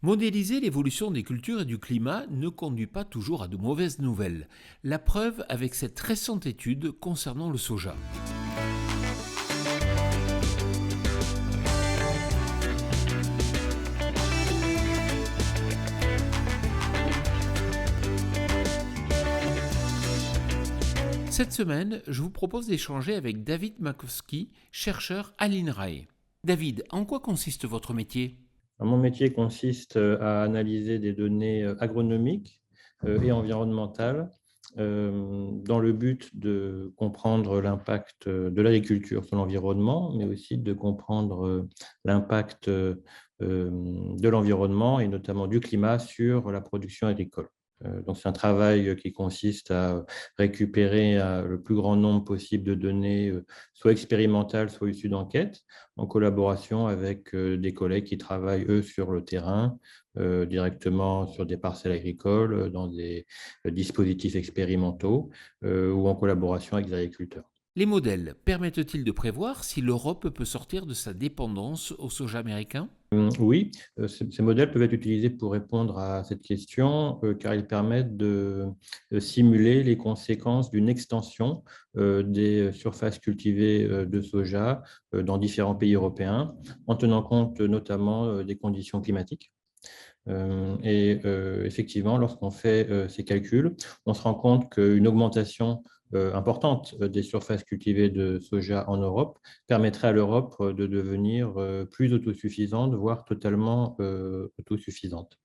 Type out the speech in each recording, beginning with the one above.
Modéliser l'évolution des cultures et du climat ne conduit pas toujours à de mauvaises nouvelles. La preuve avec cette récente étude concernant le soja. Cette semaine, je vous propose d'échanger avec David Makowski, chercheur à l'INRAE. David, en quoi consiste votre métier? Mon métier consiste à analyser des données agronomiques et environnementales dans le but de comprendre l'impact de l'agriculture sur l'environnement, mais aussi de comprendre l'impact de l'environnement et notamment du climat sur la production agricole. Donc, c'est un travail qui consiste à récupérer le plus grand nombre possible de données, soit expérimentales, soit issues d'enquêtes, en collaboration avec des collègues qui travaillent, eux, sur le terrain, directement sur des parcelles agricoles, dans des dispositifs expérimentaux ou en collaboration avec des agriculteurs. Les modèles permettent-ils de prévoir si l'Europe peut sortir de sa dépendance au soja américain? Oui, ces modèles peuvent être utilisés pour répondre à cette question, car ils permettent de simuler les conséquences d'une extension des surfaces cultivées de soja dans différents pays européens, en tenant compte notamment des conditions climatiques. Effectivement, lorsqu'on fait ces calculs, on se rend compte qu'une augmentation importante des surfaces cultivées de soja en Europe permettrait à l'Europe de devenir plus autosuffisante, voire totalement autosuffisante.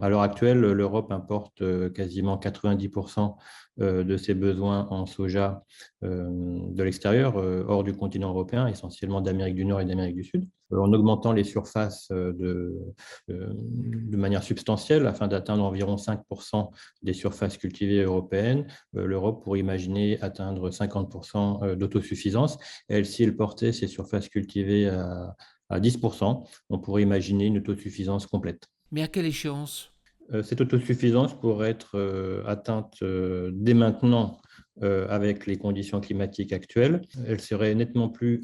À l'heure actuelle, l'Europe importe quasiment 90% de ses besoins en soja de l'extérieur, hors du continent européen, essentiellement d'Amérique du Nord et d'Amérique du Sud. En augmentant les surfaces de manière substantielle, afin d'atteindre environ 5% des surfaces cultivées européennes, l'Europe pourrait imaginer atteindre 50% d'autosuffisance. Et si elle portait ses surfaces cultivées à 10%, on pourrait imaginer une autosuffisance complète. Mais à quelle échéance? Cette autosuffisance pourrait être atteinte dès maintenant avec les conditions climatiques actuelles. Elle serait nettement plus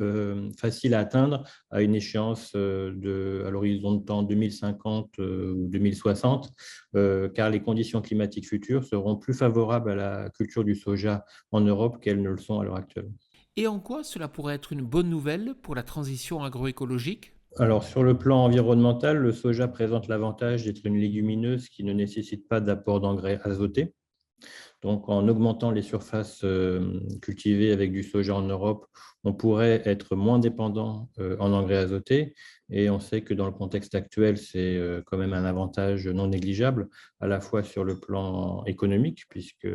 facile à atteindre à une échéance à l'horizon de temps 2050 ou 2060, car les conditions climatiques futures seront plus favorables à la culture du soja en Europe qu'elles ne le sont à l'heure actuelle. Et en quoi cela pourrait être une bonne nouvelle pour la transition agroécologique? Alors, sur le plan environnemental, le soja présente l'avantage d'être une légumineuse qui ne nécessite pas d'apport d'engrais azotés. Donc, en augmentant les surfaces cultivées avec du soja en Europe, on pourrait être moins dépendant en engrais azotés. Et on sait que dans le contexte actuel, c'est quand même un avantage non négligeable, à la fois sur le plan économique, puisque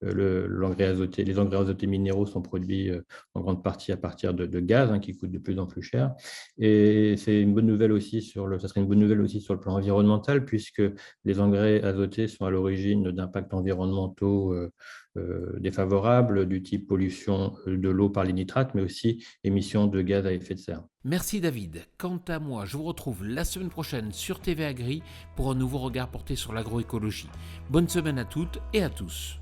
les engrais azotés minéraux sont produits en grande partie à partir de gaz, qui coûtent de plus en plus cher. Et c'est une bonne nouvelle aussi ça serait une bonne nouvelle aussi sur le plan environnemental, puisque les engrais azotés sont à l'origine d'impacts environnementaux défavorables, du type pollution de l'eau par les nitrates, mais aussi émissions de gaz à effet de serre. Merci David. Quant à moi, je vous retrouve la semaine prochaine sur TV Agri pour un nouveau regard porté sur l'agroécologie. Bonne semaine à toutes et à tous.